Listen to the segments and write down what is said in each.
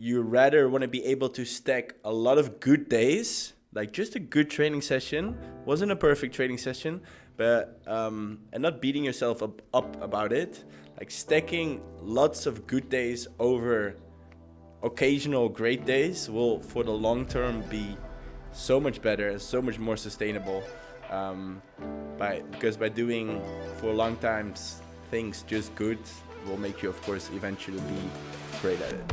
you rather want to be able to stack a lot of good days, like just a good training session, wasn't a perfect training session, but and not beating yourself up about it, like stacking lots of good days over occasional great days will for the long term be so much better and so much more sustainable, because by doing for long times things just good will make you, of course, eventually be great at it.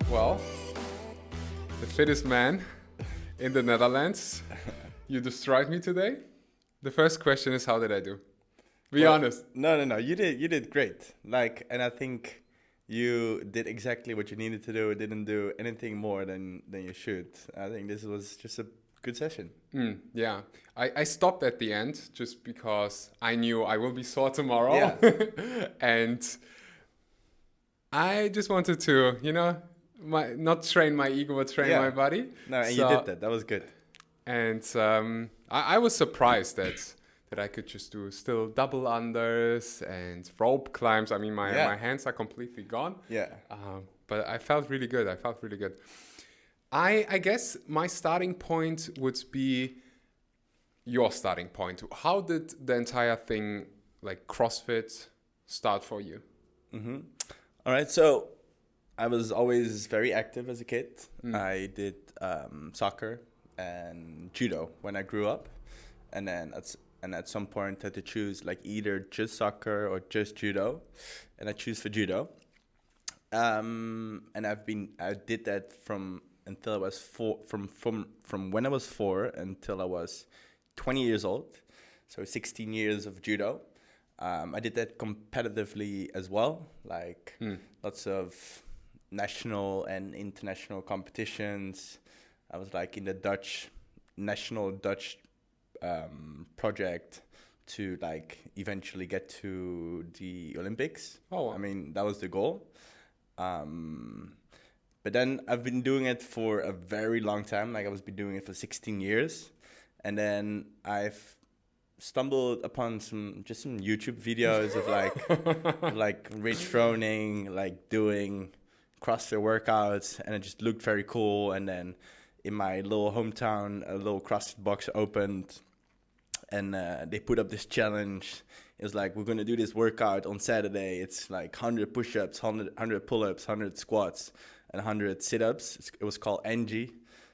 Well, the fittest man in the Netherlands. You destroyed me today. The first question is, how did I do? Be honest. No. You did great. Like, and I think you did exactly what you needed to do. Didn't do anything more than you should. I think this was just a good session. Yeah. I stopped at the end just because I knew I will be sore tomorrow. Yeah. And I just wanted to, not train my ego, but train my body. No, and you did that. That was good. And I was surprised that I could just do still double unders and rope climbs. I mean, my hands are completely gone. Yeah. But I felt really good. I guess my starting point would be your starting point. How did the entire thing, like CrossFit, start for you? Mm-hmm. All right. So I was always very active as a kid. I did soccer and judo when I grew up. And then at some point I had to choose like either just soccer or just judo. And I choose for judo. And I did that from until I was from when I was 4 until I was 20 years old. So 16 years of judo. I did that competitively as well, like lots of national and international competitions. I was like in the national Dutch project to like eventually get to the Olympics. Oh, wow. I mean, that was the goal. But then I've been doing it for a very long time. Like I was been doing it for 16 years. And then I've stumbled upon some YouTube videos of like Rich Froning, like doing CrossFit workouts, and it just looked very cool. And then in my little hometown, a little CrossFit box opened, and they put up this challenge. It was like, we're going to do this workout on Saturday. It's like 100 push-ups, 100 pull-ups, 100 squats, and 100 sit-ups. It was called NG.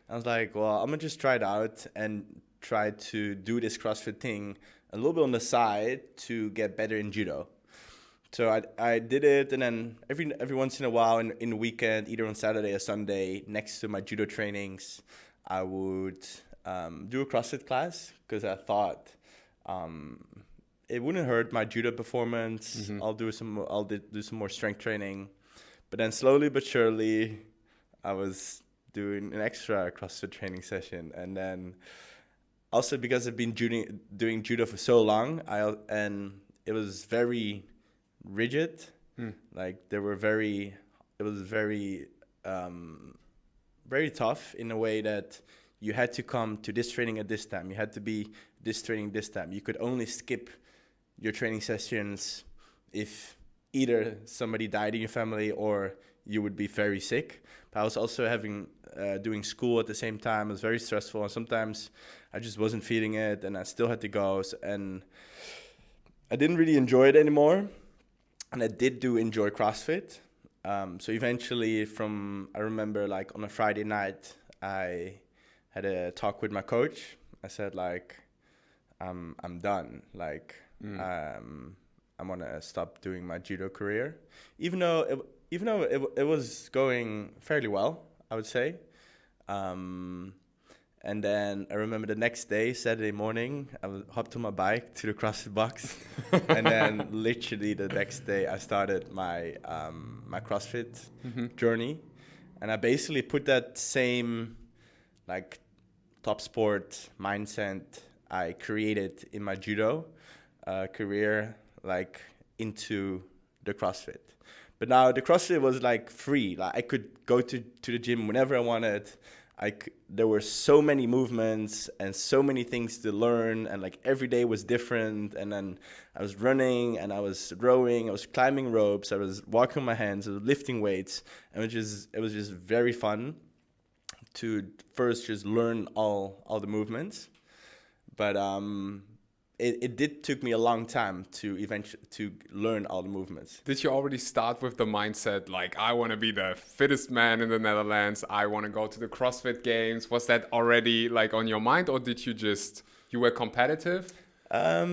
I was like, well, I'm going to just try it out and try to do this CrossFit thing a little bit on the side to get better in judo. So I did it, and then every once in a while in the weekend, either on Saturday or Sunday, next to my judo trainings, I would do a CrossFit class because I thought it wouldn't hurt my judo performance. Mm-hmm. I'll do some more strength training, but then slowly but surely, I was doing an extra CrossFit training session, and then also because I've been doing judo for so long, and it was very rigid. Like it was very very tough in a way that you had to come to this training at this time. You had to be this training this time. You could only skip your training sessions if either somebody died in your family or you would be very sick. But I was also doing school at the same time. It was very stressful, and sometimes I just wasn't feeling it, and I still had to go. And I didn't really enjoy it anymore. And I did enjoy CrossFit. So eventually I remember like on a Friday night, I had a talk with my coach. I said like, I'm done. Like, I want to stop doing my judo career. Even though it was going fairly well, I would say. And then I remember the next day, Saturday morning, I hopped on my bike to the CrossFit box. And then literally the next day, I started my my CrossFit journey. And I basically put that same like top sport mindset I created in my judo career like into the CrossFit. But now the CrossFit was like free. Like I could go to the gym whenever I wanted. there were so many movements and so many things to learn, and like every day was different. And then I was running and I was rowing, I was climbing ropes, I was walking on my hands, I was lifting weights, and it was just very fun to first just learn all the movements. But it did took me a long time to eventually to learn all the movements. Did you already start with the mindset like, I want to be the fittest man in the Netherlands, I want to go to the CrossFit Games? Was that already like on your mind, or did you were competitive? I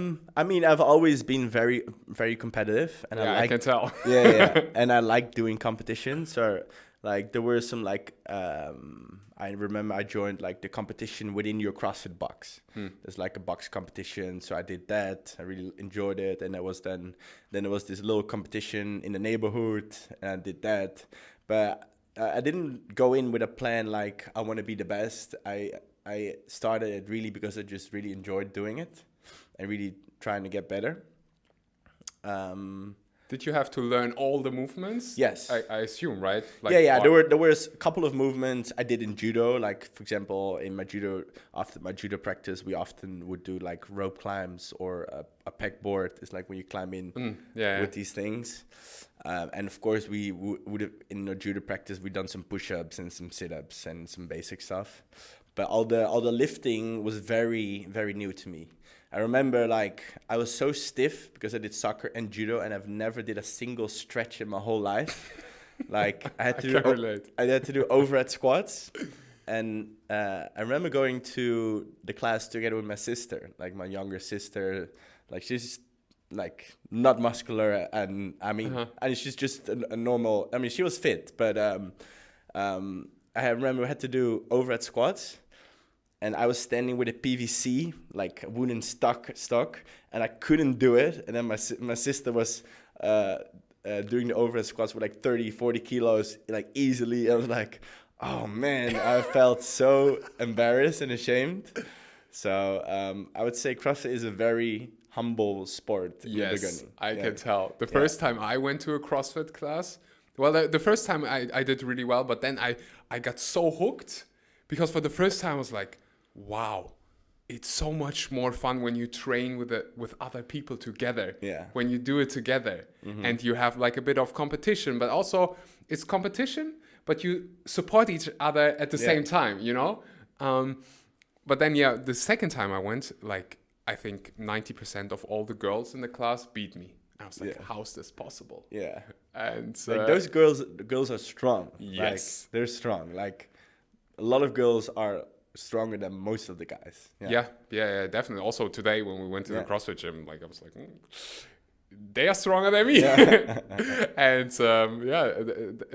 mean, I've always been very, very competitive, and I can tell. yeah, and I like doing competition. So like there were some like I remember I joined like the competition within your CrossFit box. There's like a box competition, so I did that. I really enjoyed it, and there was then there was this little competition in the neighborhood, and I did that. But I didn't go in with a plan like I want to be the best. I started it really because I just really enjoyed doing it and really trying to get better. Did you have to learn all the movements? Yes. I assume, right? Like, yeah. There was a couple of movements I did in judo. Like, for example, in my judo, after my judo practice, we often would do like rope climbs or a peg board. It's like when you climb in with these things. And of course, we would have, in our judo practice, we've done some push-ups and some sit-ups and some basic stuff. But all the lifting was very, very new to me. I remember like I was so stiff because I did soccer and judo, and I've never did a single stretch in my whole life. Like I had to do overhead squats, and I remember going to the class together with my sister, like my younger sister. Like she's like not muscular, and I mean, and she's just a normal. I mean, she was fit, but I remember I had to do overhead squats. And I was standing with a PVC, like a wooden stock, and I couldn't do it. And then my sister was doing the overhead squats with like 30, 40 kilos, like easily. I was like, oh man, I felt so embarrassed and ashamed. So I would say CrossFit is a very humble sport in the beginning. I can tell. The first time I went to a CrossFit class, well, the first time I did really well, but then I got so hooked because for the first time I was like, wow, it's so much more fun when you train with other people together. Yeah. When you do it together, and you have like a bit of competition, but also it's competition, but you support each other at the same time, you know? But then, the second time I went, like, I think 90% of all the girls in the class beat me. I was like, how's this possible? Yeah. And like those girls are strong. Yes. Like, they're strong. Like a lot of girls are stronger than most of the guys. Yeah, definitely. Also today when we went to the CrossFit gym, like I was like, they are stronger than me. Yeah. And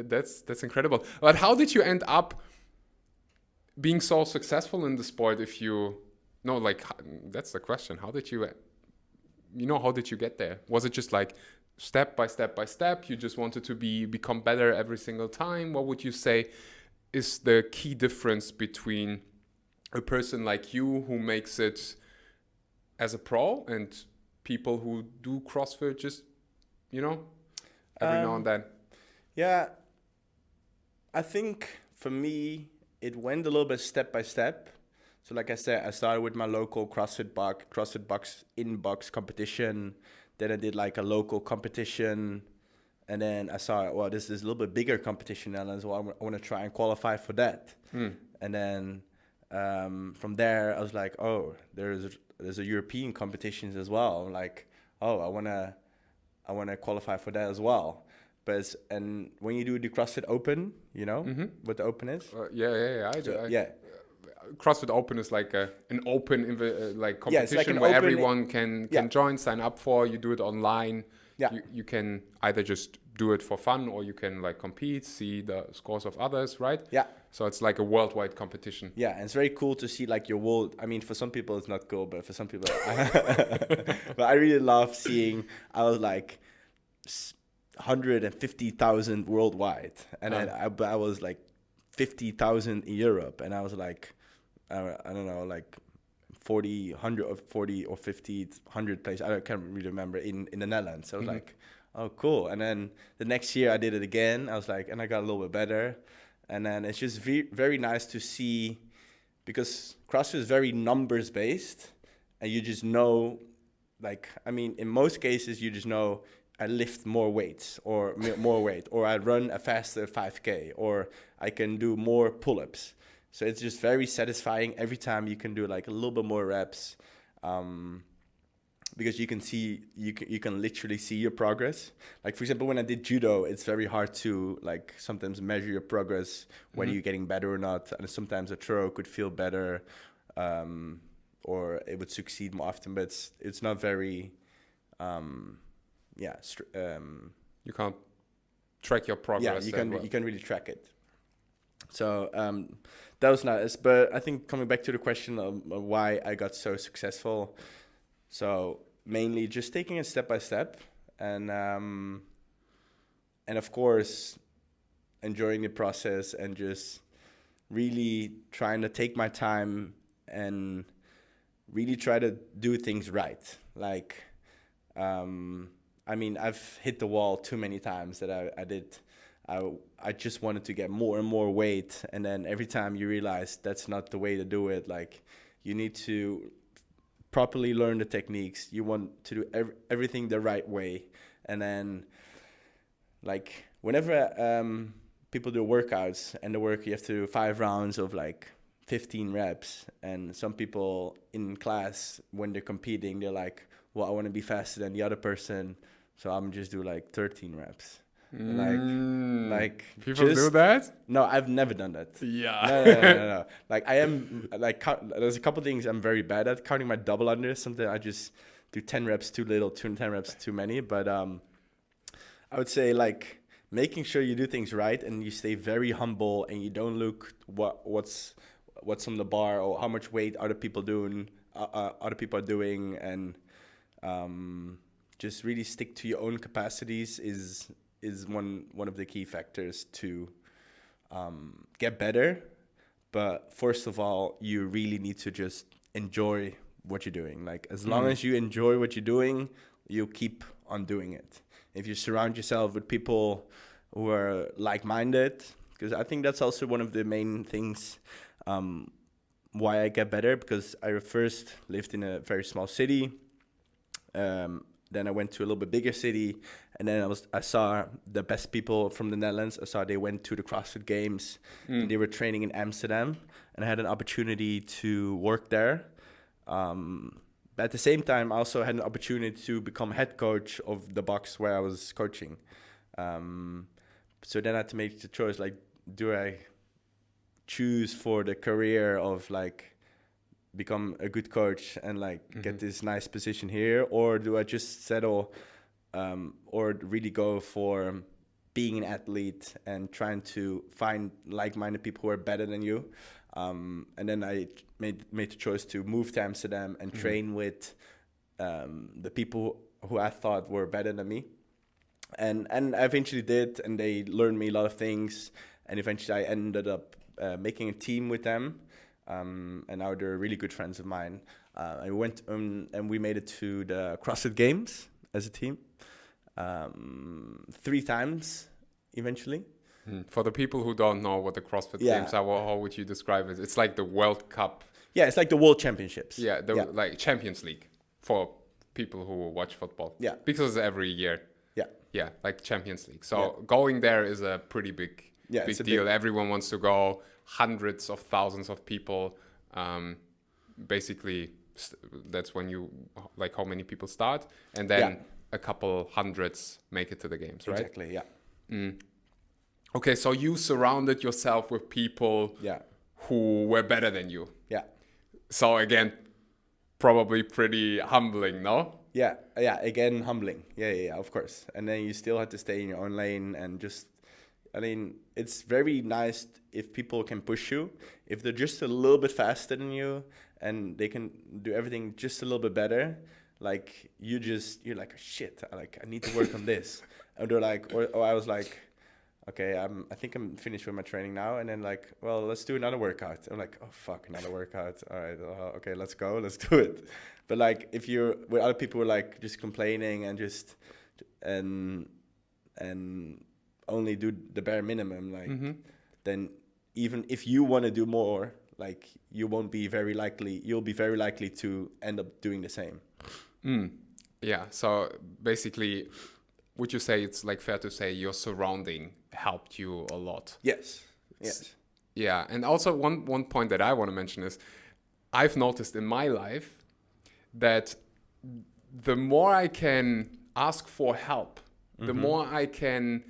that's incredible. But how did you end up being so successful in the sport? That's the question. How did you get there? Was it just like step by step? You just wanted to become better every single time? What would you say is the key difference between a person like you who makes it as a pro and people who do CrossFit just, every now and then? Yeah, I think for me, it went a little bit step by step. So like I said, I started with my local CrossFit box in-box competition. Then I did like a local competition. And then I saw, well, this is a little bit bigger competition now, so I want to try and qualify for that. And then from there, I was like, oh, there's a European competitions as well. I'm like, oh, I wanna qualify for that as well. And when you do the CrossFit Open, you know what the Open is? I do. CrossFit Open is like an open competition where everyone can join, sign up for. You do it online. Yeah. You can either just do it for fun or you can like compete, see the scores of others, right? Yeah. So it's like a worldwide competition. Yeah, and it's very cool to see like your world. I mean, for some people it's not cool, but for some people, but I really love seeing. I was like 150,000 worldwide, and I was like 50,000 in Europe, and I was like, I don't know, like 40 or 50, 100 places. I can't really remember in the Netherlands. So I was like, oh, cool. And then the next year I did it again. I was like, and I got a little bit better. And then it's just very nice to see, because CrossFit is very numbers based, and you just know, like, I mean, in most cases, you just know I lift more weights or more weight, or I run a faster 5K, or I can do more pull-ups. So it's just very satisfying every time you can do like a little bit more reps, because you can literally see your progress. Like, for example, when I did judo, it's very hard to like sometimes measure your progress, whether you're getting better or not. And sometimes a throw could feel better, or it would succeed more often, but it's not very, you can't track your progress. Yeah, you can really track it. So that was nice. But I think coming back to the question of why I got so successful, so mainly just taking it step by step, and of course enjoying the process, and just really trying to take my time and really try to do things right. Like, I mean, I've hit the wall too many times that I just wanted to get more and more weight, and then every time you realize that's not the way to do it. Like, you need to properly learn the techniques. You want to do everything the right way, and then like whenever people do workouts, and you have to do 5 rounds of like 15 reps, and some people in class, when they're competing, they're like, well, I want to be faster than the other person, so I'm just do like 13 reps. Like people do that? No, I've never done that. Yeah. No. Like, I am like, there's a couple things I'm very bad at. Counting my double unders, something I just do 10 reps too little, 10 reps too many. But I would say like making sure you do things right, and you stay very humble, and you don't look what's on the bar, or how much weight other people are doing, and just really stick to your own capacities is one of the key factors to get better. But first of all, you really need to just enjoy what you're doing. Like, as long as you enjoy what you're doing, you'll keep on doing it. If you surround yourself with people who are like-minded, because I think that's also one of the main things why I get better, because I first lived in a very small city. Then I went to a little bit bigger city, and then I saw the best people from the Netherlands. I saw they went to the CrossFit Games, and they were training in Amsterdam, and I had an opportunity to work there. But at the same time, I also had an opportunity to become head coach of the box where I was coaching. So then I had to make the choice, like, do I choose for the career of like become a good coach and like get this nice position here, or do I just settle or really go for being an athlete and trying to find like-minded people who are better than you? And then I made the choice to move to Amsterdam and train with the people who I thought were better than me, and I eventually did, and they learned me a lot of things, and eventually I ended up making a team with them. And now they're really good friends of mine. I went and we made it to the CrossFit Games as a team 3 times eventually. For the people who don't know what the CrossFit Games are, how would you describe it? It's like the World Cup. Yeah, it's like the World Championships. Yeah, like Champions League for people who watch football. Yeah. Because it's every year. Yeah. Yeah, like Champions League. So going there is a pretty big deal. Everyone wants to go. Hundreds of thousands of people. Basically, that's when you, like, how many people start, and then a couple hundreds make it to the games, right? Exactly, yeah. Okay, so you surrounded yourself with people who were better than you. Yeah. So again, probably pretty humbling, no? Yeah, again, humbling. Yeah, of course. And then you still have to stay in your own lane and just, I mean, it's very nice if people can push you. If they're just a little bit faster than you and they can do everything just a little bit better, like, you're like, shit, I need to work on this. And they're like, or I was like, okay, I think I'm finished with my training now. And then like, well, let's do another workout. I'm like, oh, fuck, another workout. All right, okay, let's go, let's do it. But like, if you're with other people who are like just complaining and just, and only do the bare minimum, like, then even if you want to do more, like you'll be very likely to end up doing the same. Yeah. So basically, would you say it's like fair to say your surrounding helped you a lot? Yes. Yeah. And also one point that I want to mention is I've noticed in my life that the more I can ask for help, the more I can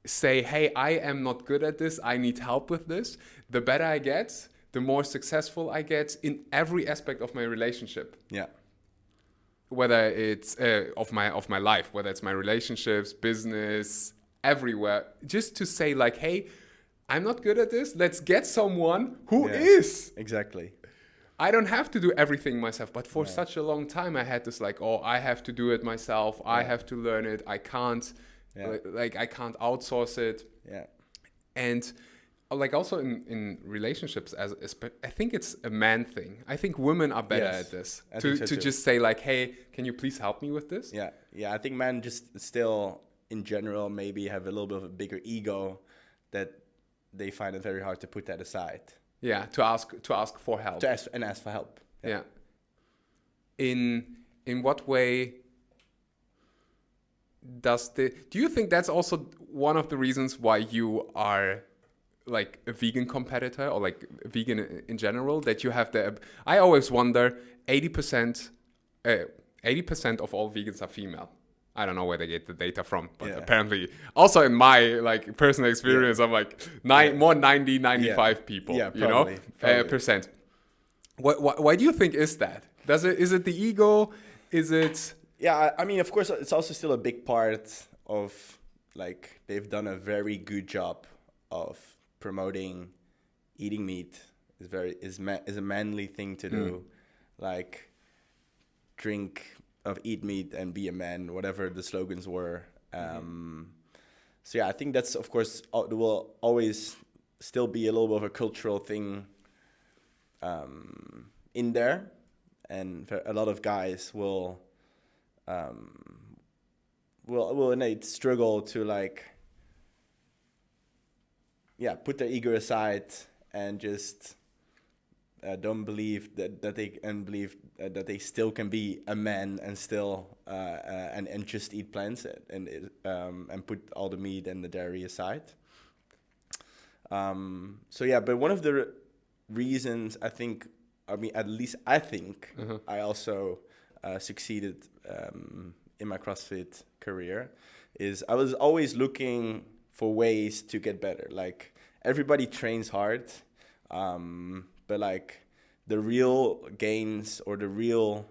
say, hey, I am not good at this, I need help with this, the better I get, the more successful I get in every aspect of my relationship. Yeah. Whether it's of my life, whether it's my relationships, business, everywhere, just to say like, hey, I'm not good at this, let's get someone who is. Exactly. I don't have to do everything myself, but for such a long time I had this like, oh, I have to do it myself, I have to learn it, I can't like I can't outsource it. Yeah. And like also in relationships, I think it's a man thing. I think women are better at this to just say like, hey, can you please help me with this? Yeah. I think men just still in general maybe have a little bit of a bigger ego that they find it very hard to put that aside. Yeah, to ask for help. Ask for help. Yeah. In what way do you think that's also one of the reasons why you are like a vegan competitor or like vegan in general, that you have I always wonder, 80% of all vegans are female. I don't know where they get the data from, but apparently also in my like personal experience, I'm like 95 people, probably. Percent. Why do you think is that? Is it the ego? Is it? Yeah, I mean, of course, it's also still a big part of like they've done a very good job of promoting eating meat is a manly thing to do, like drink of eat meat and be a man, whatever the slogans were. So yeah, I think that's of course there will always still be a little bit of a cultural thing in there, and a lot of guys will innate struggle to like put their ego aside and just don't believe that they still can be a man and still and just eat plants and put all the meat and the dairy aside. But one of the reasons I think I also succeeded in my CrossFit career is I was always looking for ways to get better. Like everybody trains hard, but like the real gains or the real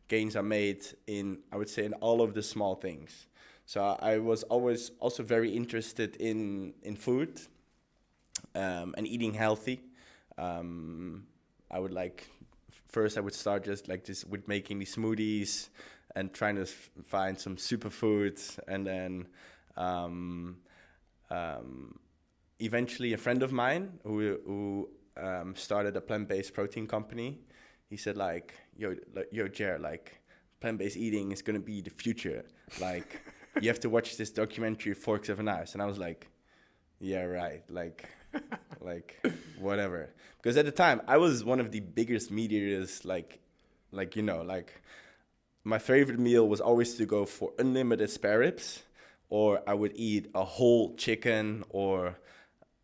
gains are made in, I would say, in all of the small things. So I was always also very interested in food and eating healthy. I would start just with making these smoothies and trying to find some superfoods, and then eventually a friend of mine who started a plant-based protein company, he said like, yo Jer, like plant-based eating is gonna be the future. Like you have to watch this documentary Forks Over Knives. And I was like, yeah, right. Like whatever. Because at the time I was one of the biggest meat eaters, like my favorite meal was always to go for unlimited spare ribs, or I would eat a whole chicken, or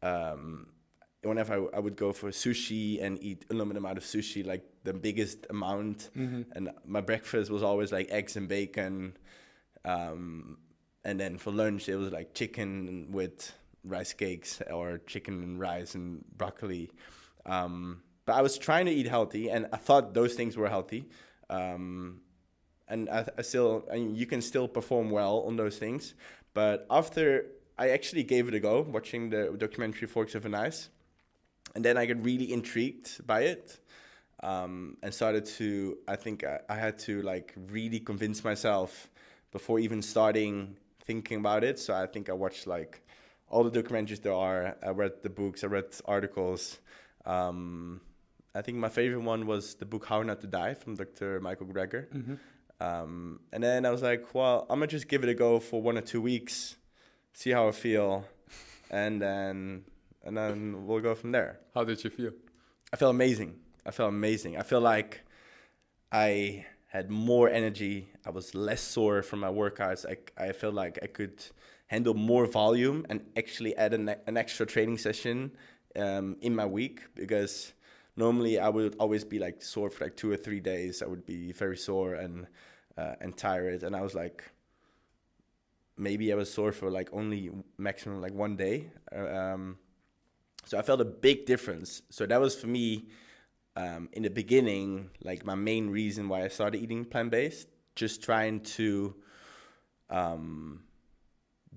whenever I would go for sushi and eat unlimited amount of sushi, like the biggest amount. And my breakfast was always like eggs and bacon. And then for lunch, it was like chicken with rice cakes or chicken and rice and broccoli. But I was trying to eat healthy, and I thought those things were healthy. And you can still perform well on those things. But after I actually gave it a go, watching the documentary Forks Over Knives, and then I got really intrigued by it, and started to, I think I had to like really convince myself before even starting thinking about it. So I think I watched like all the documentaries there are. I read the books, I read articles. I think my favorite one was the book How Not to Die from Dr. Michael Greger. And then I was like, well, I'm going to just give it a go for 1 or 2 weeks, see how I feel. and then we'll go from there. How did you feel? I felt amazing. I feel like I had more energy. I was less sore from my workouts. I felt like I could handle more volume and actually add an extra training session in my week, because normally I would always be like sore for like 2 or 3 days. I would be very sore and tired, and I was like, maybe I was sore for like only maximum like 1 day. So I felt a big difference. So that was for me, in the beginning, like my main reason why I started eating plant-based, just trying to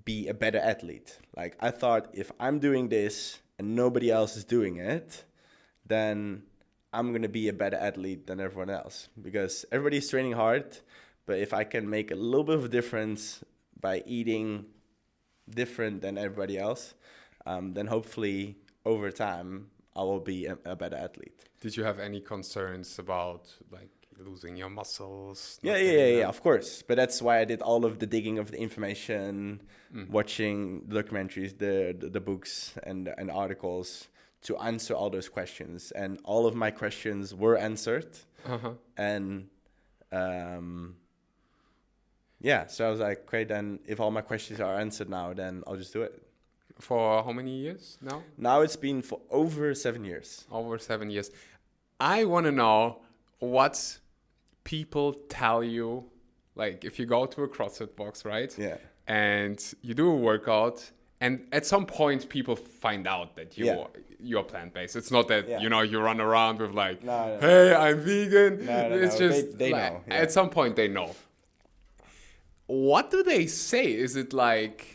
be a better athlete. Like I thought, if I'm doing this and nobody else is doing it, then I'm going to be a better athlete than everyone else, because everybody's training hard. But if I can make a little bit of a difference by eating different than everybody else, then hopefully over time I will be a better athlete. Did you have any concerns about like losing your muscles? Yeah, of course. But that's why I did all of the digging of the information, watching the documentaries, the books and articles to answer all those questions. And all of my questions were answered. And so I was like, great, then if all my questions are answered now, then I'll just do it. For how many years now? Now it's been for over 7 years. Over 7 years. I want to know what people tell you, like if you go to a CrossFit box, right? Yeah. And you do a workout, and at some point people find out that you're plant-based. It's not that, you run around with like, hey, I'm vegan. No, it's just, they like, know. Yeah. At some point they know. What do they say? Is it like...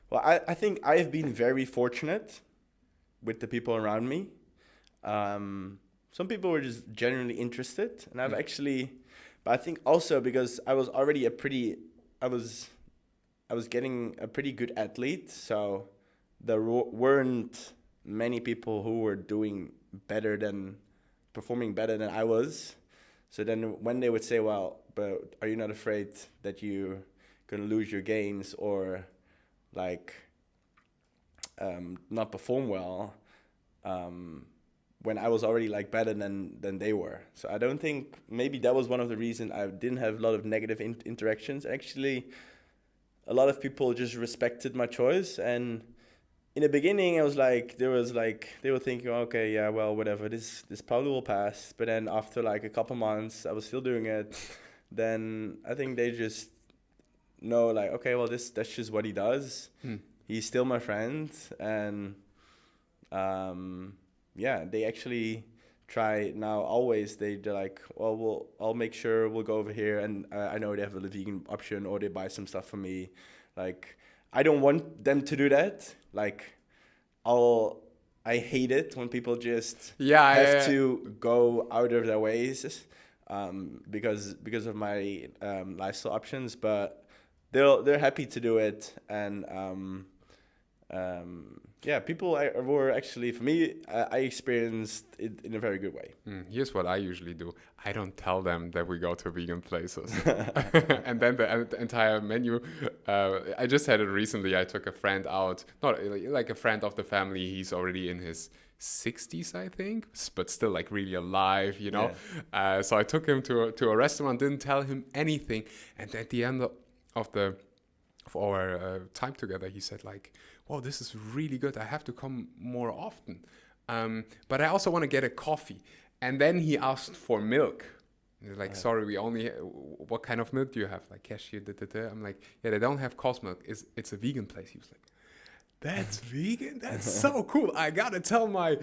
Well, I think I've been very fortunate with the people around me. Some people were just genuinely interested, and I've actually, but I think also because I was already I was getting a pretty good athlete, so there weren't many people who were performing better than I was. So then when they would say, well, but are you not afraid that you're going to lose your gains or like not perform well, when I was already like better than they were. So I don't think, maybe that was one of the reasons I didn't have a lot of negative interactions. Actually, a lot of people just respected my choice. And in the beginning, I was like, they were thinking, okay, yeah, well, whatever, this probably will pass. But then after like a couple months, I was still doing it. Then I think they just know like, okay, well, that's just what he does. He's still my friend. And they actually try now always. They're like, well, I'll make sure we'll go over here, and I know they have a vegan option, or they buy some stuff for me. Like, I don't want them to do that. Like, I hate it when people just have to go out of their ways because of my lifestyle options. But they're happy to do it, and people were actually, for me, I experienced it in a very good way. Here's what I usually do. I don't tell them that we go to vegan places. And then the entire menu, I just had it recently. I took a friend out, not like a friend of the family. He's already in his 60s, I think, but still like really alive, Yeah. So I took him to a restaurant, didn't tell him anything. And at the end of our time together, he said like, "Wow, this is really good. I have to come more often. But I also want to get a coffee." And then he asked for milk. He's like, "Sorry, we only. What kind of milk do you have? Like cashew?" I'm like, "Yeah, they don't have cow's milk. It's a vegan place." He was like, "That's vegan? That's so cool. I gotta tell my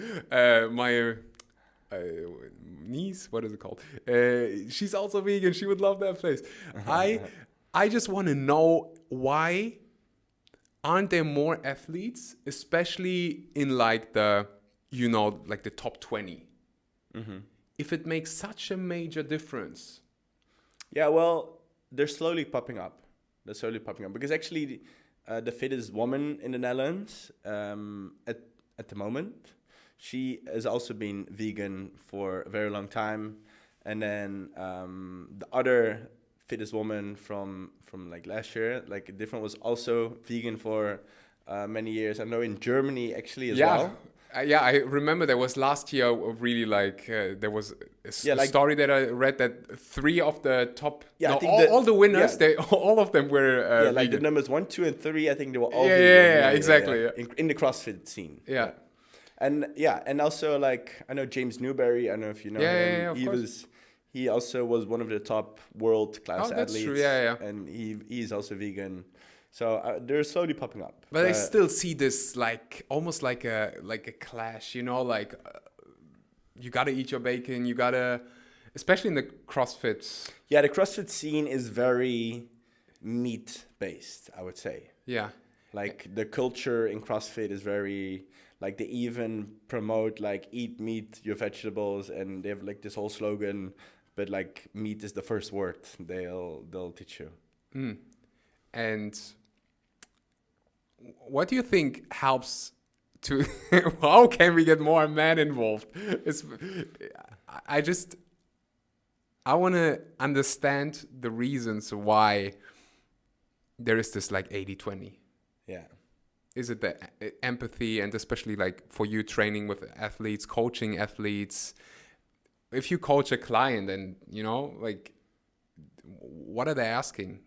niece. What is it called? She's also vegan. She would love that place." I just want to know, why aren't there more athletes, especially in like the top 20? If it makes such a major difference. Yeah, well, they're slowly popping up. Because actually the fittest woman in the Netherlands at the moment, she has also been vegan for a very long time. And then the other fittest woman from like last year, like different, was also vegan for many years. I know in Germany actually as Yeah. well. Yeah, I remember there was last year really like there was a story that I read that 3 of the top, I think all the winners, yeah. they all of them were like the vegan. numbers 1, 2, and 3. I think they were all Yeah, vegan. exactly. Yeah. In the CrossFit scene. Yeah. And also like I know James Newberry. I don't know if you know him. Yeah, of course. He also was one of the top world class Oh, that's athletes. true. Yeah. And he's also vegan. So they're slowly popping up. But I still see this like almost like a clash, you know, like you gotta eat your bacon, you gotta, especially in the CrossFit. Yeah, the CrossFit scene is very meat based, I would say. Yeah. Like the culture in CrossFit is very like they even promote like eat meat, your vegetables, and they have like this whole slogan, but like meat is the first word they'll teach you. And what do you think helps to how can we get more men involved? I want to understand the reasons why there is this like 80-20. Yeah. Is it the empathy, and especially like for you training with athletes, coaching athletes, if you coach a client and you know like what are they asking?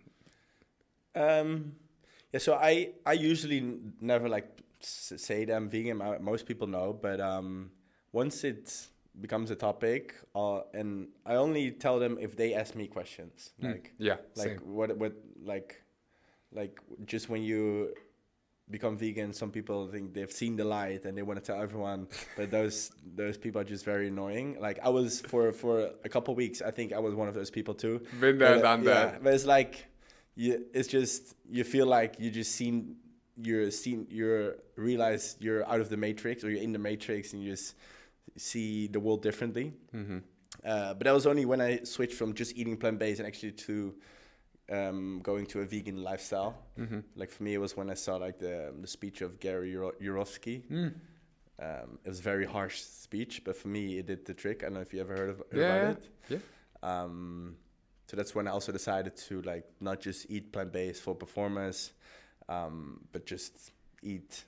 Yeah, so I usually never like say that I'm vegan. Most people know, but once it becomes a topic, and I only tell them if they ask me questions. Like same. what like just when you become vegan, some people think they've seen the light and they want to tell everyone, but those people are just very annoying. Like I was for a couple of weeks, I think I was one of those people too. Been there, done that. But it's like it's just you feel like you realize you're out of the matrix, or you're in the matrix, and you just see the world differently. But that was only when I switched from just eating plant-based and actually to going to a vegan lifestyle. Like for me, it was when I saw like the speech of Gary Yourofsky. It was a very harsh speech, but for me, it did the trick. I don't know if you ever heard about it. Yeah. So that's when I also decided to like not just eat plant-based for performance, but just eat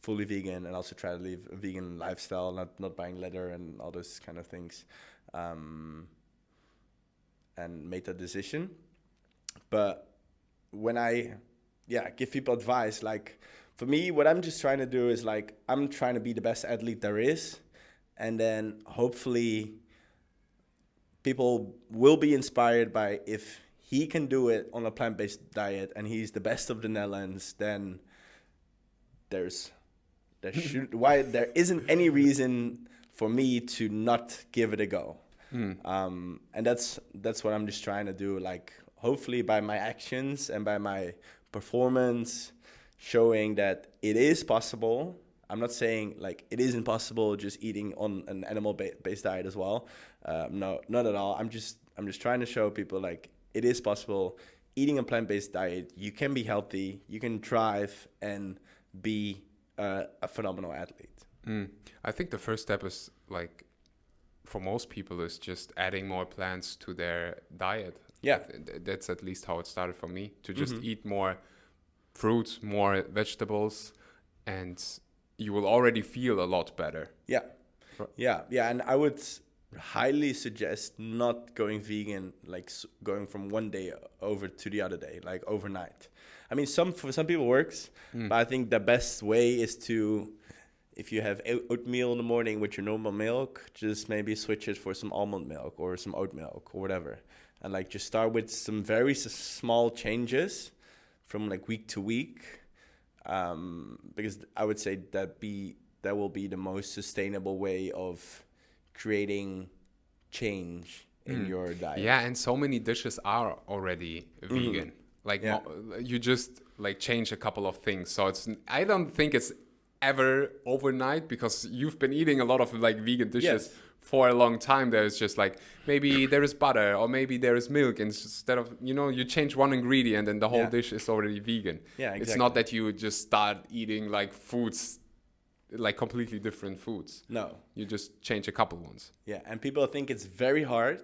fully vegan, and also try to live a vegan lifestyle, not buying leather and all those kind of things, and made that decision. But when I give people advice, like for me, what I'm just trying to do is like I'm trying to be the best athlete there is, and then hopefully people will be inspired by if he can do it on a plant-based diet and he's the best of the Netherlands, then there isn't any reason for me to not give it a go. And that's what I'm just trying to do. Like hopefully by my actions and by my performance, showing that it is possible. I'm not saying like it is impossible just eating on an animal-based diet as well. No, not at all. I'm just trying to show people like it is possible. Eating a plant-based diet, you can be healthy, you can thrive, and be a phenomenal athlete. I think the first step is like for most people is just adding more plants to their diet. Yeah, that's at least how it started for me, to just eat more fruits, more vegetables, and you will already feel a lot better. Yeah, and I would highly suggest not going vegan, like going from one day over to the other day, like overnight. I mean, for some people works, but I think the best way is to, if you have oatmeal in the morning with your normal milk, just maybe switch it for some almond milk or some oat milk or whatever. And like just start with some very small changes from like week to week. Because I would say that will be the most sustainable way of creating change in your diet. Yeah, and so many dishes are already vegan. Like you just like change a couple of things. So I don't think it's ever overnight, because you've been eating a lot of like vegan dishes for a long time. There's just like maybe there is butter or maybe there is milk, and instead of you change one ingredient and the whole dish is already vegan. Yeah, exactly. It's not that you just start eating like foods, like completely different foods. No, you just change a couple ones. Yeah, and people think it's very hard,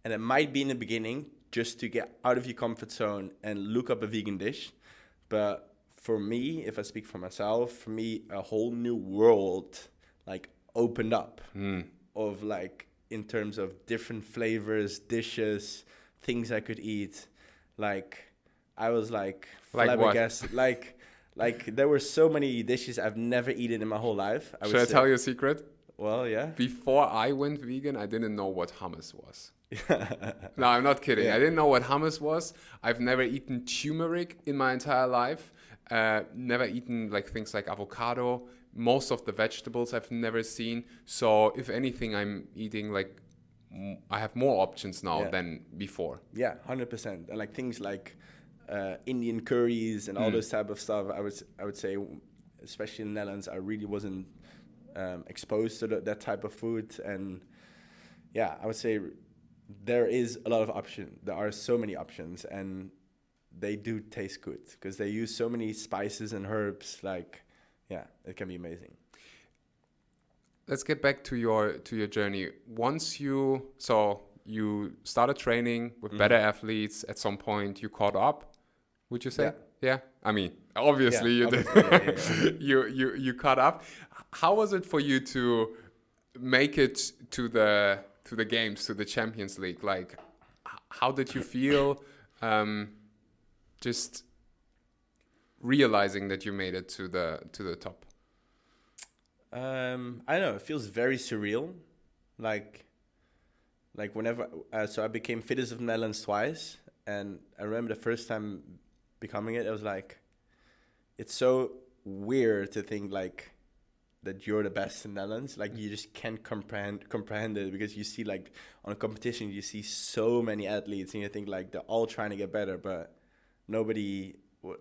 and it might be in the beginning just to get out of your comfort zone and look up a vegan dish. But for me, if I speak for myself, for me, a whole new world like opened up of like in terms of different flavors, dishes, things I could eat. Like I was like flabbergasted. Like there were so many dishes I've never eaten in my whole life. Should I tell you a secret? Well, yeah. Before I went vegan, I didn't know what hummus was. No, I'm not kidding. Yeah. I didn't know what hummus was. I've never eaten turmeric in my entire life. Never eaten like things like avocado. Most of the vegetables I've never seen. So if anything, I'm eating like I have more options now than before. Yeah, 100%. And like things like Indian curries and all those type of stuff. I would say, especially in the Netherlands, I really wasn't exposed to that type of food. And yeah, I would say there is a lot of options. There are so many options, and they do taste good because they use so many spices and herbs. Like, yeah, it can be amazing. Let's get back to your journey. Once you started training with better athletes, at some point you caught up, would you say? Yeah. I mean, obviously you did. You caught up. How was it for you to make it to the games, to the Champions League? Like, how did you feel? Just realizing that you made it to the top. I don't know. It feels very surreal. Like whenever, so I became fittest of the Netherlands twice, and I remember the first time becoming it, I was like, it's so weird to think like that you're the best in the Netherlands. Like you just can't comprehend it, because you see like on a competition, you see so many athletes, and you think like they're all trying to get better, but nobody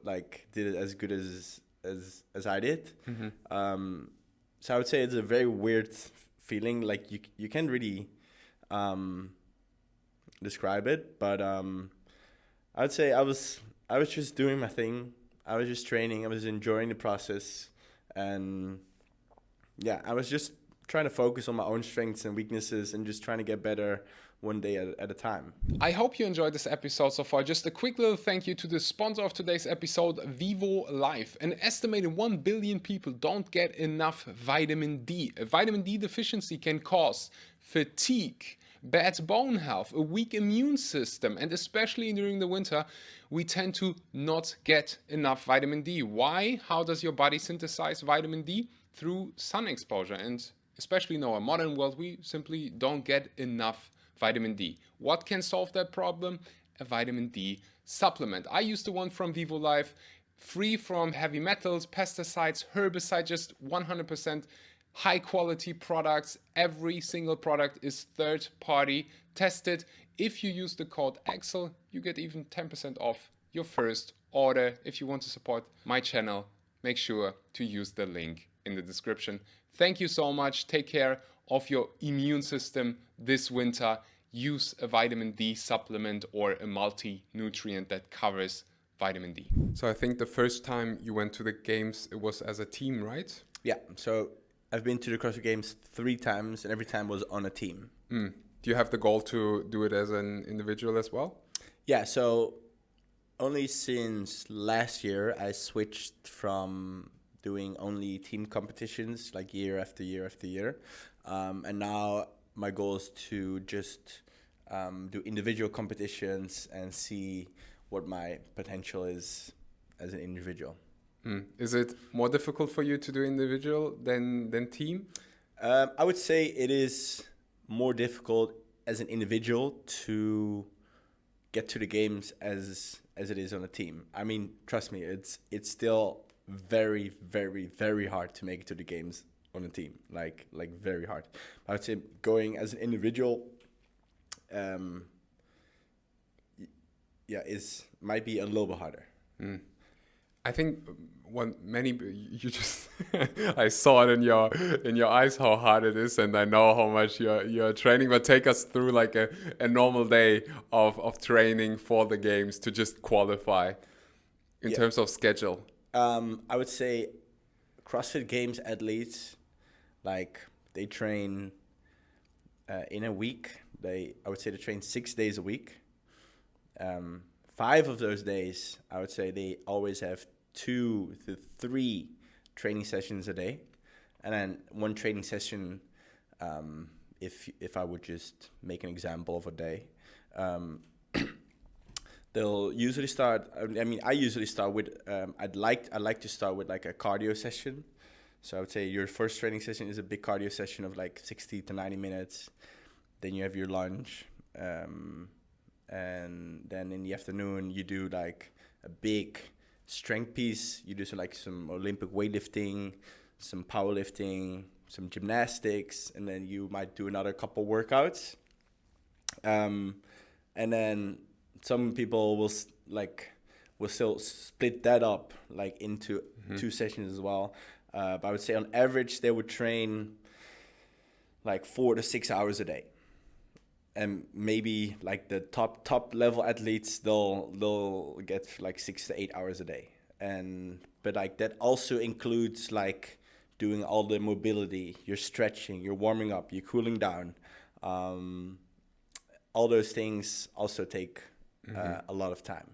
like did it as good as I did. So I would say it's a very weird feeling. Like you can't really describe it, but I would say I was just doing my thing. I was just training. I was enjoying the process, and yeah, I was just trying to focus on my own strengths and weaknesses, and just trying to get better one day at a time. I hope you enjoyed this episode so far. Just a quick little thank you to the sponsor of today's episode, Vivo Life. An estimated 1 billion people don't get enough vitamin D. A vitamin D deficiency can cause fatigue, bad bone health, a weak immune system, and especially during the winter, we tend to not get enough vitamin D. Why? How does your body synthesize vitamin D? Through sun exposure. And especially in our modern world, we simply don't get enough vitamin D. What can solve that problem? A vitamin D supplement. I use the one from Vivo Life, free from heavy metals, pesticides, herbicides, just 100% high quality products. Every single product is third party tested. If you use the code Axel, you get even 10% off your first order. If you want to support my channel, make sure to use the link in the description. Thank you so much. Take care of your immune system this winter. Use a vitamin D supplement or a multi-nutrient that covers vitamin D. So I think the first time you went to the games, it was as a team, right? Yeah, so I've been to the CrossFit Games 3 times, and every time was on a team. Do you have the goal to do it as an individual as well? Yeah, so only since last year I switched from doing only team competitions like year after year after year. And now my goal is to just do individual competitions and see what my potential is as an individual. Is it more difficult for you to do individual than team? I would say it is more difficult as an individual to get to the games as it is on a team. I mean, trust me, it's still very, very, very hard to make it to the games on a team, like very hard. I would say going as an individual, might be a little bit harder. I think you just I saw it in your eyes how hard it is, and I know how much you're training. But take us through like a normal day of training for the games to just qualify in terms of schedule. I would say CrossFit Games athletes, like they train in a week. I would say they train 6 days a week. 5 of those days, I would say they always have 2 to 3 training sessions a day, and then one training session. If I would just make an example of a day, they'll usually start. I mean, I usually start with. I'd like to start with like a cardio session. So I would say your first training session is a big cardio session of like 60 to 90 minutes. Then you have your lunch, and then in the afternoon you do like a big strength piece. You do some Olympic weightlifting, some powerlifting, some gymnastics, and then you might do another couple workouts. And then some people will still split that up like into 2 sessions as well. But I would say on average they would train like 4 to 6 hours a day. And maybe like the top level athletes, they'll get like 6 to 8 hours a day. But like that also includes like doing all the mobility, you're stretching, you're warming up, you're cooling down. All those things also take a lot of time.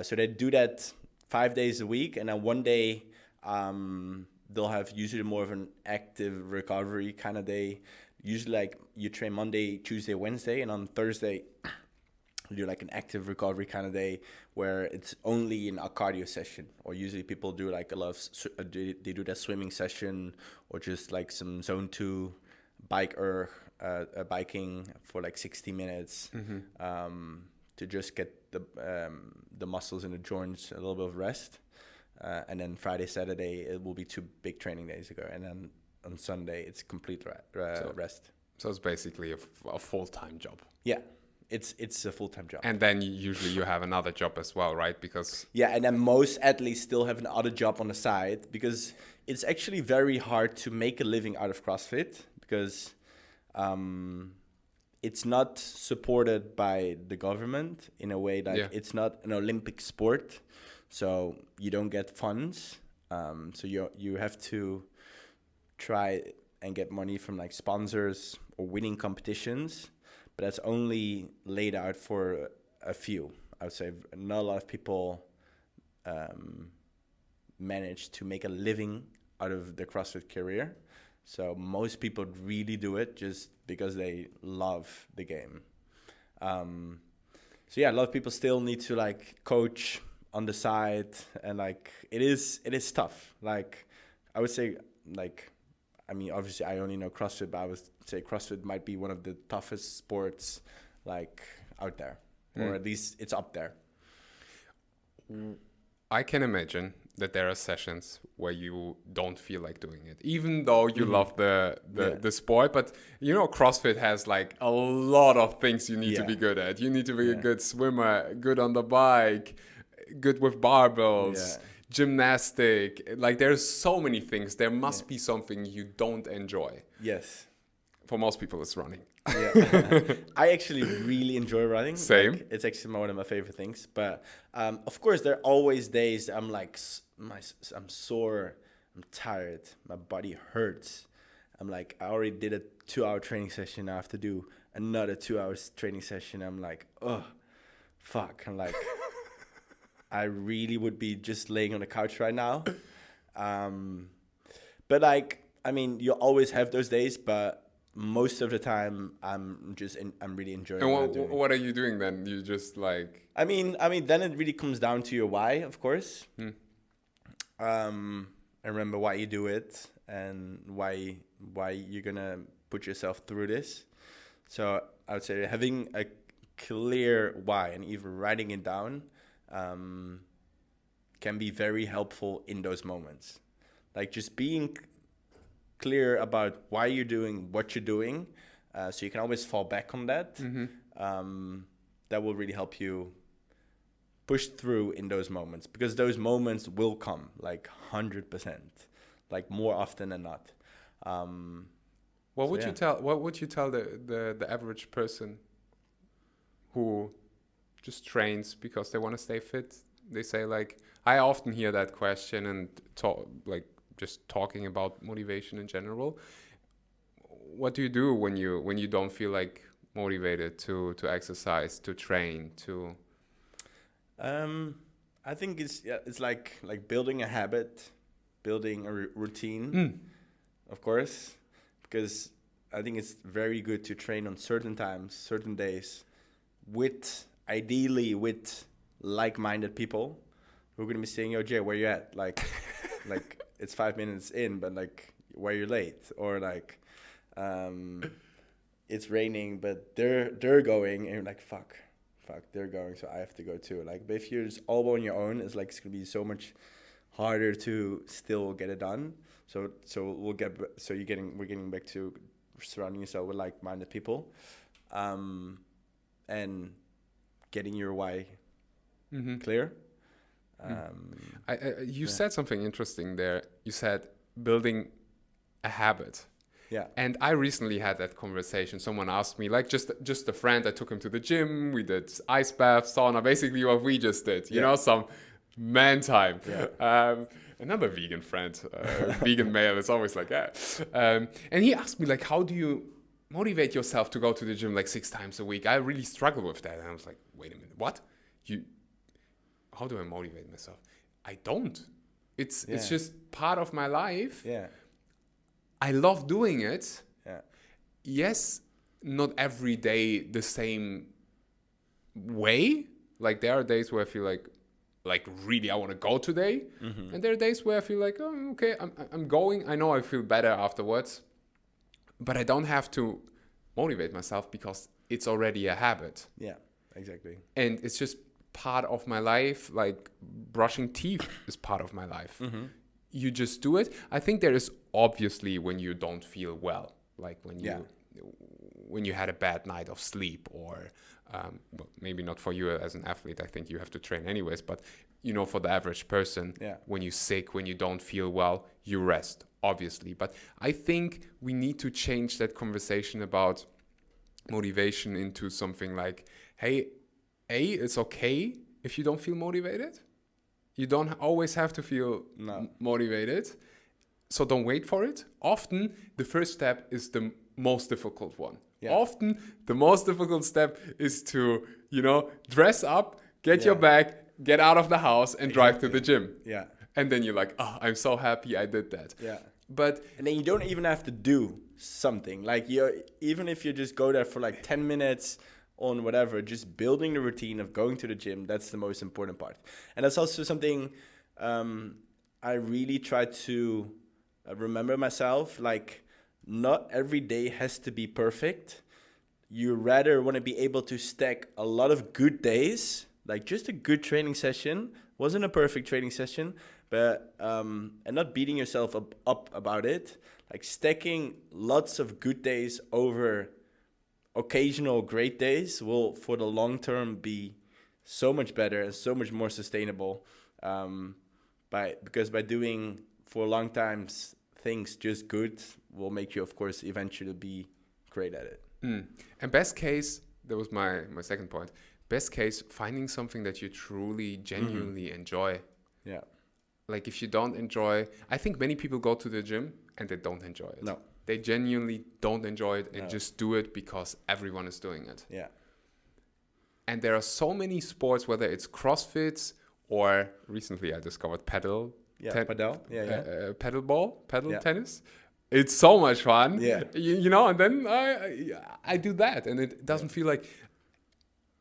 So they do that 5 days a week, and then one day they'll have usually more of an active recovery kind of day. Usually like you train Monday, Tuesday, Wednesday, and on Thursday you do like an active recovery kind of day where it's only in a cardio session. Or usually people do like a lot of, they do that swimming session or just like some zone 2 biking for like 60 minutes to just get the muscles in the joints a little bit of rest. And then Friday, Saturday, it will be 2 big training days ago. And then on Sunday, it's complete rest. So it's basically a full-time job. Yeah, it's a full-time job. And then usually you have another job as well, right? Because yeah, and then most athletes still have another job on the side because it's actually very hard to make a living out of CrossFit because it's not supported by the government in a way that it's not an Olympic sport. So you don't get funds. So you have to try and get money from like sponsors or winning competitions, but that's only laid out for a few. I would say not a lot of people manage to make a living out of the CrossFit career. So most people really do it just because they love the game. So yeah, a lot of people still need to like coach on the side, and like it is tough. Like I would say, like, I mean, obviously I only know CrossFit, but I would say CrossFit might be one of the toughest sports like out there, or at least it's up there. I can imagine that there are sessions where you don't feel like doing it, even though you love the sport. But you know, CrossFit has like a lot of things you need to be good at. You need to be a good swimmer, good on the bike, good with barbells, gymnastic. Like there's so many things. There must be something you don't enjoy. Yes. For most people, it's running. Yeah, I actually really enjoy running. Same. Like, it's actually one of my favorite things. But of course, there are always days I'm like, I'm sore, I'm tired, my body hurts. I'm like, I already did a 2-hour training session. I have to do another 2 hours training session. I'm like, oh, fuck. I'm like, I really would be just laying on the couch right now. But like, I mean, you always have those days, but most of the time I'm really enjoying and what I'm doing. What are you doing then? You just like... I mean, then it really comes down to your why, of course. And remember why you do it and why you're gonna put yourself through this. So I would say having a clear why and even writing it down can be very helpful in those moments. Like just being clear about why you're doing what you're doing, so you can always fall back on that. That will really help you push through in those moments, because those moments will come like 100%, like more often than not. What would you tell the average person who just trains because they want to stay fit? They say, like, I often hear that question and just talking about motivation in general. What do you do when you don't feel like motivated to exercise, to train, to? I think it's like building a habit, building a routine, of course, because I think it's very good to train on certain times, certain days, ideally with like-minded people who are gonna be saying, "Yo, Jay, where you at?" Like it's 5 minutes in, but like, why you're late, or like, it's raining, but they're going, and you're like, fuck, they're going, so I have to go too. Like, but if you're just all on your own, it's like it's gonna be so much harder to still get it done. So we're getting back to surrounding yourself with like-minded people, and getting your why clear. You said something interesting there. You said building a habit. Yeah. And I recently had that conversation. Someone asked me, like, just a friend, I took him to the gym. We did ice bath, sauna, basically what we just did, you know, some man time. Yeah. Another vegan friend, vegan male, is always like that. And he asked me, like, how do you motivate yourself to go to the gym like 6 times a week? I really struggle with that. And I was like, wait a minute, what? How do I motivate myself? I don't. It's just part of my life. Yeah. I love doing it. Yeah. Yes, not every day the same way. Like, there are days where I feel like really I want to go today. Mm-hmm. And there are days where I feel like, oh, okay, I'm going. I know I feel better afterwards. But I don't have to motivate myself because it's already a habit. Yeah, exactly. And it's just part of my life. Like, brushing teeth is part of my life. Mm-hmm. You just do it. I think there is obviously when you don't feel well, like when you had a bad night of sleep, or well, maybe not for you as an athlete. I think you have to train anyways. But you know, for the average person, when you're sick, when you don't feel well, you rest, obviously. But I think we need to change that conversation about motivation into something like, hey, it's okay if you don't feel motivated. You don't always have to feel motivated. So don't wait for it. Often, the first step is the most difficult one. Yeah. Often, the most difficult step is to, dress up, get your bag, get out of the house, and drive to the gym. Yeah. And then you're like, oh, I'm so happy I did that. Yeah. And then you don't even have to do something. Like, even if you just go there for like 10 minutes on whatever, just building the routine of going to the gym, that's the most important part. And that's also something I really try to remember myself. Like, not every day has to be perfect. You rather want to be able to stack a lot of good days, like just a good training session, wasn't a perfect training session, but and not beating yourself up about it, like stacking lots of good days over occasional great days will, for the long term, be so much better and so much more sustainable. Because by doing for long times things just good will make you, of course, eventually be great at it. And best case, that was my second point. Best case, finding something that you truly, genuinely enjoy. Yeah. Like, if you don't enjoy, I think many people go to the gym and they don't enjoy it. No. They genuinely don't enjoy it and just do it because everyone is doing it. Yeah. And there are so many sports, whether it's CrossFit or recently I discovered paddle. Yeah, paddle. Yeah. Paddle tennis. It's so much fun. Yeah. And then I do that, and it doesn't feel like,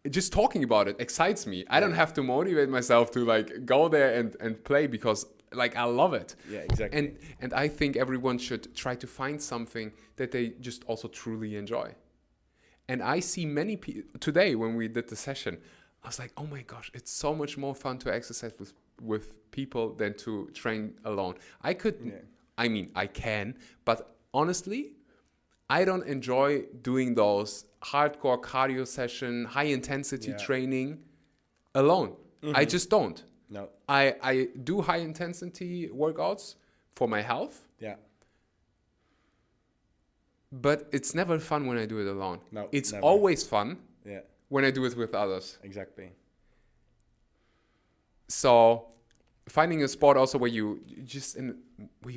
just talking about it excites me. I don't have to motivate myself to like go there and play because like I love it. Yeah, exactly. And I think everyone should try to find something that they just also truly enjoy. And I see many people today when we did the session, I was like, oh my gosh, it's so much more fun to exercise with people than to train alone. I can, but honestly, I don't enjoy doing those hardcore cardio session, high intensity training alone. Mm-hmm. I just don't. No. I do high intensity workouts for my health. Yeah. But it's never fun when I do it alone. No. It's never. always fun Yeah. when I do it with others. Exactly. So finding a sport also where you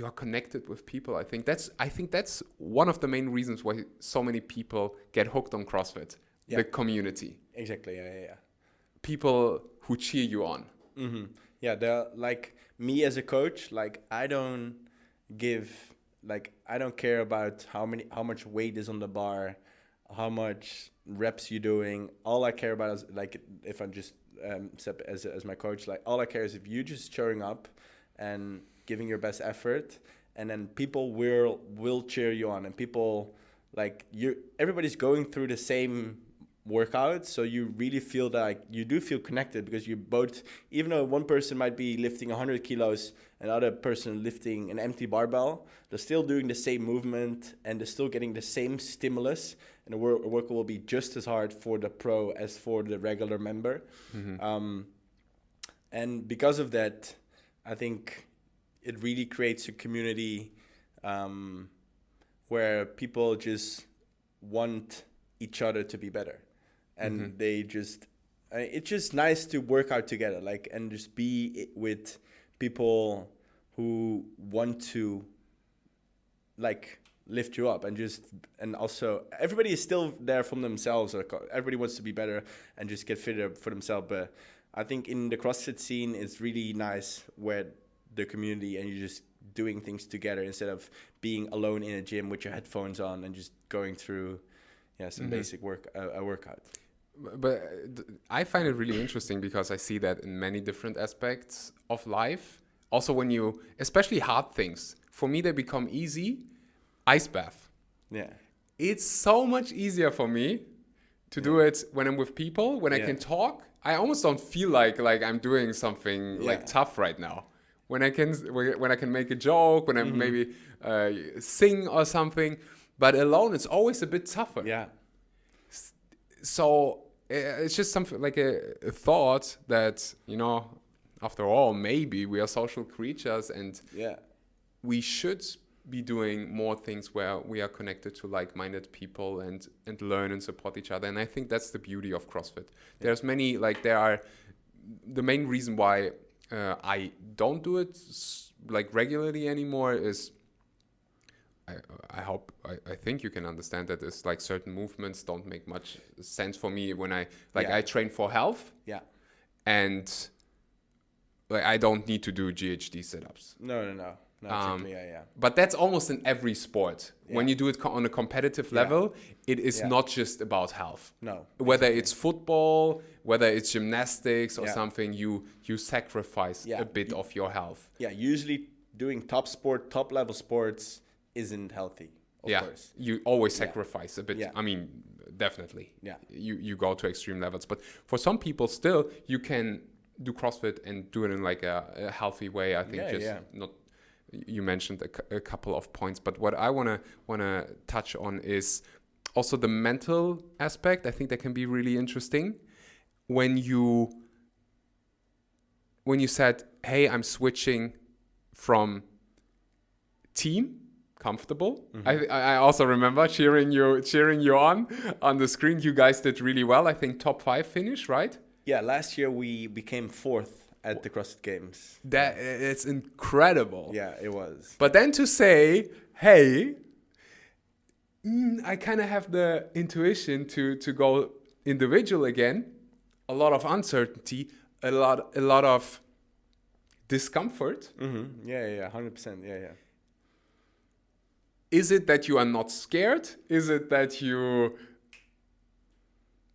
are connected with people, I think that's one of the main reasons why so many people get hooked on CrossFit. Yeah. The community. Exactly. Yeah. People who cheer you on. Yeah, like me as a coach, like I don't care about how much weight is on the bar, how much reps you're doing. All I care about is like if I'm just as my coach, like all I care is if you just showing up and giving your best effort, and then people will cheer you on, and people like everybody's going through the same workout, so you really feel that like, you do feel connected, because you both, even though one person might be lifting 100 kilos and another person lifting an empty barbell, they're still doing the same movement and they're still getting the same stimulus, and the work will be just as hard for the pro as for the regular member. And because of that, I think it really creates a community where people just want each other to be better. And they just, it's just nice to work out together, like, and just be with people who want to, like, lift you up, and also everybody is still there from themselves. Everybody wants to be better and just get fitter for themselves. But I think in the CrossFit scene, it's really nice where the community and you're just doing things together instead of being alone in a gym with your headphones on and just going through some basic workout. But I find it really interesting because I see that in many different aspects of life. Also, when you, especially hard things, for me, they become easy. Ice bath. Yeah. It's so much easier for me to do it when I'm with people, when I can talk. I almost don't feel like I'm doing something like tough right now. When I can make a joke, when I maybe sing or something, but alone it's always a bit tougher. Yeah. So it's just something like a thought that, after all, maybe we are social creatures and we should be doing more things where we are connected to like-minded people and learn and support each other. And I think that's the beauty of CrossFit. There's many, the main reason why I don't do it like regularly anymore is I think you can understand that it's like certain movements don't make much sense for me when I train for health. Yeah. And I don't need to do GHD sit-ups. No, exactly. But that's almost in every sport. Yeah. When you do it on a competitive level, it is not just about health. No. Whether it's football, whether it's gymnastics or something, you sacrifice a bit of your health. Yeah, usually doing top level sports isn't healthy, of course. You always sacrifice a bit. Yeah. I mean, definitely. Yeah. You go to extreme levels. But for some people still, you can do CrossFit and do it in like a healthy way. I think not. You mentioned a couple of points, but what I wanna touch on is also the mental aspect. I think that can be really interesting when you said, "Hey, I'm switching from team comfortable." I also remember cheering you on the screen. You guys did really well. I think top 5 finish, right? Yeah, last year we became 4th at the CrossFit Games. It's incredible. Yeah, it was. But then to say, hey, I kind of have the intuition to go individual again. A lot of uncertainty, a lot of discomfort. Yeah, 100%. Yeah. Is it that you are not scared? Is it that you,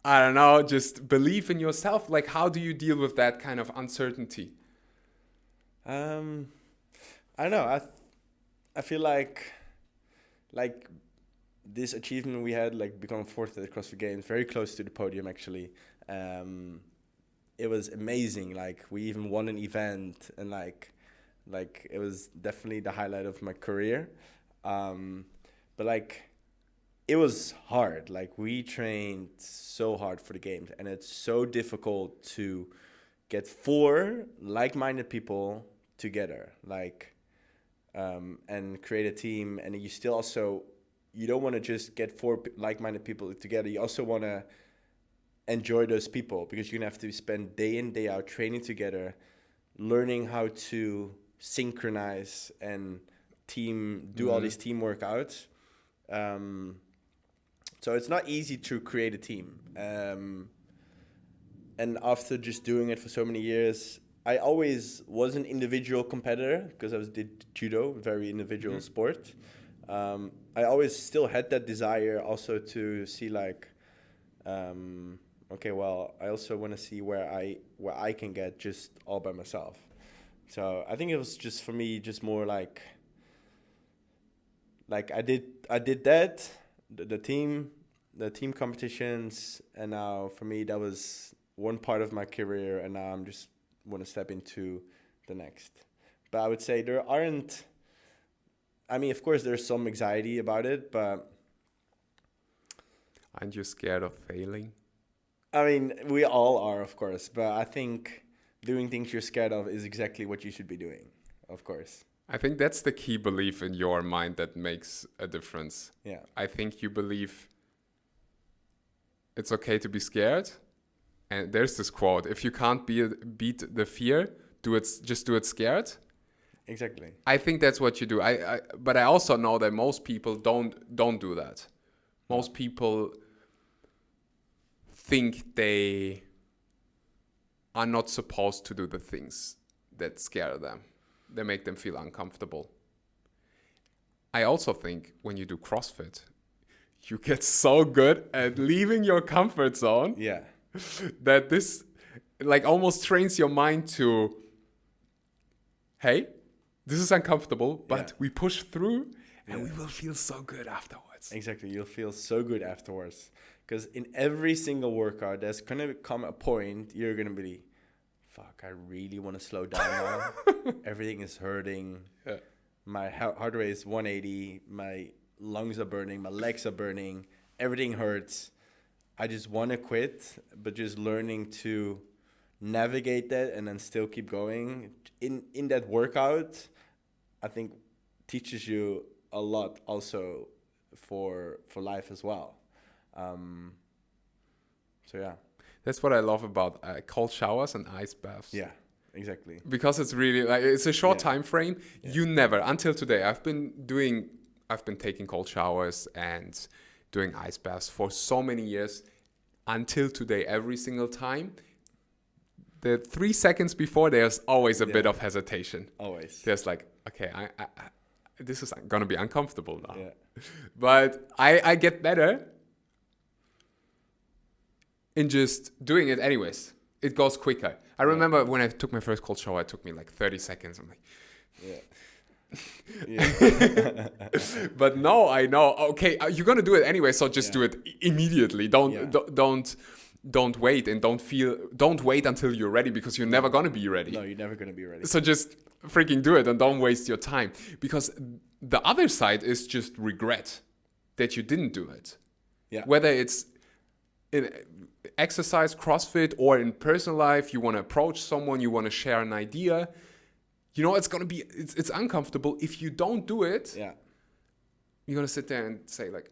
I don't know, just believe in yourself? Like, how do you deal with that kind of uncertainty? I don't know. I feel like this achievement we had, like becoming 4th at the CrossFit Games, very close to the podium actually. It was amazing. Like we even won an event, and like it was definitely the highlight of my career. But like, it was hard. Like we trained so hard for the games, and it's so difficult to get 4 like-minded people together, and create a team. And you still also, you don't want to just get 4 like-minded people together. You also want to enjoy those people, because you're gonna have to spend day in, day out training together, learning how to synchronize and do all these team workouts. So it's not easy to create a team. And after just doing it for so many years, I always was an individual competitor because did judo, very individual sport. I always still had that desire also to see like, okay, well, I also want to see where I can get just all by myself. So I think it was just for me, just more like I did that, the team competitions, and now for me that was one part of my career, and now I'm just want to step into the next. But I would say there aren't. I mean, of course, there's some anxiety about it, but aren't you scared of failing? I mean, we all are, of course. But I think doing things you're scared of is exactly what you should be doing, of course. I think that's the key belief in your mind that makes a difference. Yeah. I think you believe it's okay to be scared. And there's this quote: if you can't beat the fear, just do it scared. Exactly. I think that's what you do. But I also know that most people don't do that. Most people think they are not supposed to do the things that scare them. They make them feel uncomfortable. I also think when you do CrossFit, you get so good at leaving your comfort zone. Yeah. That this like almost trains your mind to, hey, this is uncomfortable, but we push through and we will feel so good afterwards. Exactly. You'll feel so good afterwards. Because in every single workout, there's going to come a point you're going to be, fuck, I really want to slow down now. Everything is hurting. Yeah. My heart rate is 180. My lungs are burning. My legs are burning. Everything hurts. I just want to quit, but just learning to navigate that and then still keep going in that workout, I think teaches you a lot also for life as well. So yeah, that's what I love about cold showers and ice baths. Yeah, exactly. Because it's really like it's a short time frame. Yeah. You never until today. I've been taking cold showers and doing ice baths for so many years. Until today, every single time, the 3 seconds before, there's always a bit of hesitation. Always. There's like, okay, I this is gonna be uncomfortable now. Yeah. But I get better in just doing it anyways. It goes quicker. I remember when I took my first cold shower, it took me like 30 seconds. I'm like, yeah. But no, I know. Okay, you're gonna do it anyway, so just do it immediately. Don't wait and don't wait until you're ready, because you're never gonna be ready. No, you're never gonna be ready. So just freaking do it and don't waste your time, because the other side is just regret that you didn't do it. Yeah. Whether it's in exercise, CrossFit, or in personal life, you want to approach someone, you want to share an idea. You know, it's uncomfortable. If you don't do it, you're going to sit there and say like,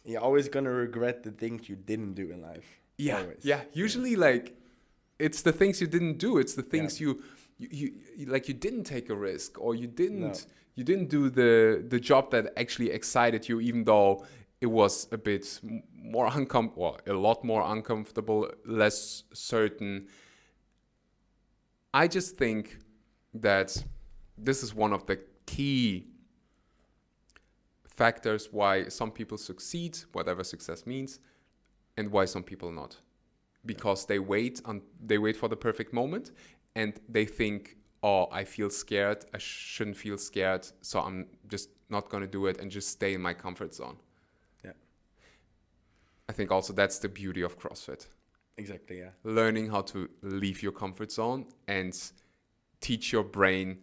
You're always going to regret the things you didn't do in life. Yeah. Always. Yeah. Usually like it's the things you didn't do. It's the things you like you didn't take a risk, or you didn't do the job that actually excited you, even though it was a bit more a lot more uncomfortable, less certain. I just think that this is one of the key factors why some people succeed, whatever success means, and why some people not. Because they wait for the perfect moment, and they think, oh, I feel scared, I shouldn't feel scared, so I'm just not going to do it and just stay in my comfort zone. Yeah. I think also that's the beauty of CrossFit. Exactly, yeah. Learning how to leave your comfort zone and teach your brain,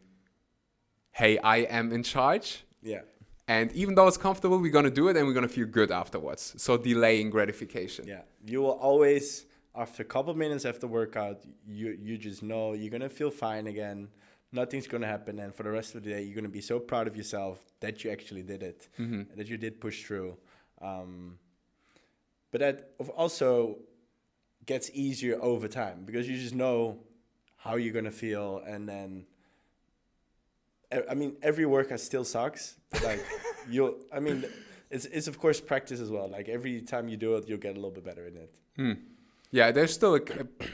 hey, I am in charge. Yeah. And even though it's comfortable, we're going to do it and we're going to feel good afterwards. So delaying gratification. Yeah. You will always, after a couple minutes after workout, you just know you're going to feel fine again. Nothing's going to happen. And for the rest of the day, you're going to be so proud of yourself that you actually did it, that you did push through. But that also gets easier over time, because you just know how you're going to feel. And then, I mean, every workout still sucks. Like it's of course practice as well. Like every time you do it, you'll get a little bit better in it. Yeah, there's still a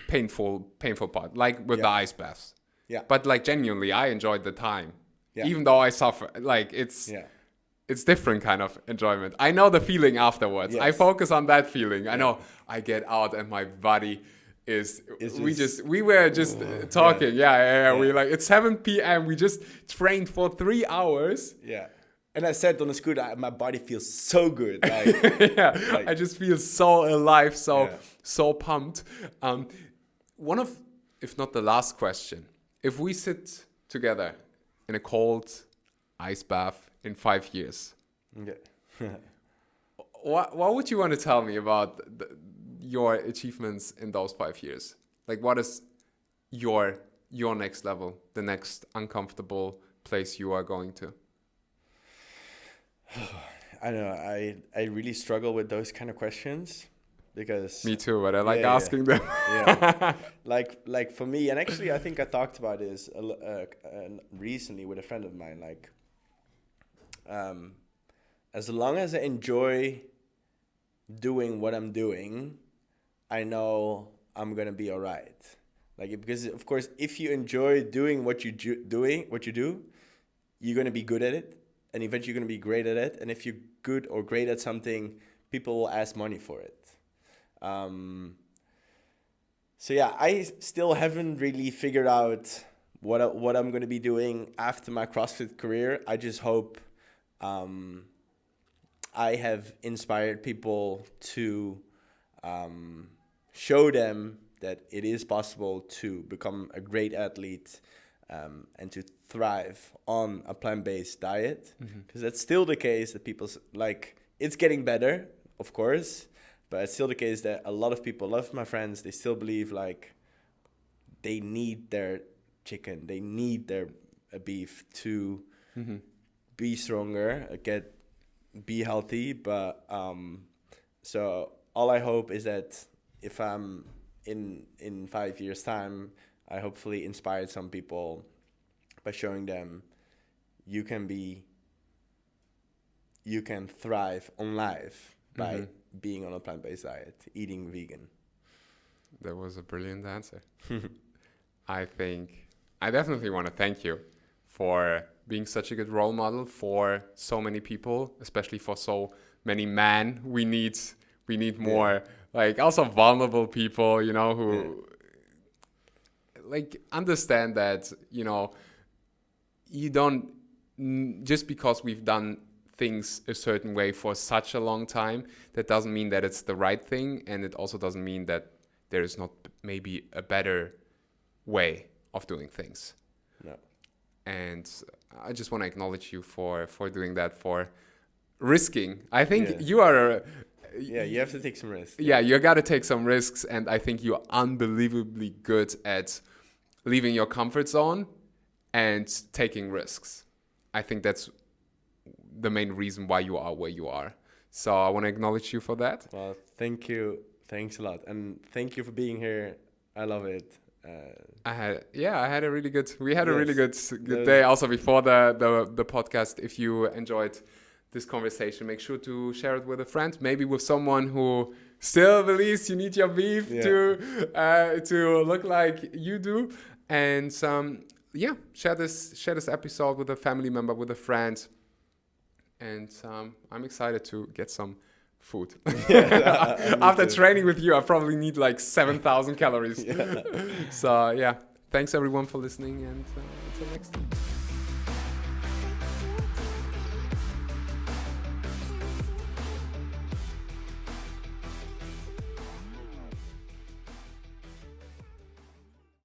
painful part, like with the ice baths. Yeah. But like genuinely, I enjoyed the time, Yeah. even though I suffer. Like it's different kind of enjoyment. I know the feeling afterwards. Yes. I focus on that feeling. I know I get out and my body is. We were just talking. Yeah. We like it's 7 p.m. We just trained for 3 hours. Yeah. And I said on the scooter, my body feels so good. Like, I just feel so alive, so pumped. One of, if not the last question, if we sit together in a cold ice bath in 5 years, what would you want to tell me about your achievements in those 5 years? Like, what is your next level, the next uncomfortable place you are going to? I don't know. I really struggle with those kind of questions because me too, but I like asking them. Like for me, and actually I think I talked about this recently with a friend of mine. Like, as long as I enjoy doing what I'm doing, I know I'm gonna be all right. Like, because of course, if you enjoy doing what you do, you're gonna be good at it. And eventually you're going to be great at it. And if you're good or great at something, people will ask money for it. So yeah, I still haven't really figured out what I'm going to be doing after my CrossFit career. I just hope I have inspired people to show them that it is possible to become a great athlete and to thrive on a plant-based diet, because that's still the case that people like. It's getting better, of course, but it's still the case that a lot of people, a lot of my friends, they still believe like they need their chicken, they need their beef to be stronger, be healthy. But so all I hope is that if I'm in 5 years' time, I hopefully inspired some people by showing them you can thrive on life by being on a plant-based diet, eating vegan. That was a brilliant answer. I think I definitely want to thank you for being such a good role model for so many people, especially for so many men. We need more like also vulnerable people, you know, who like understand that, you know, you don't just because we've done things a certain way for such a long time, that doesn't mean that it's the right thing, and it also doesn't mean that there is not maybe a better way of doing things. No. And I just want to acknowledge you for doing that, for risking. I think you are you have to take some risks. Yeah, you got to take some risks, and I think you're unbelievably good at leaving your comfort zone and taking risks. I think that's the main reason why you are where you are. So I want to acknowledge you for that. Well, thank you. Thanks a lot. And thank you for being here. I love it. We had a really good day also before the podcast. If you enjoyed this conversation, make sure to share it with a friend, maybe with someone who still believes you need your beef to look like you do. And share this episode with a family member, with a friend. And I'm excited to get some food. After training with you, I probably need like 7,000 calories. So thanks everyone for listening, and until next time.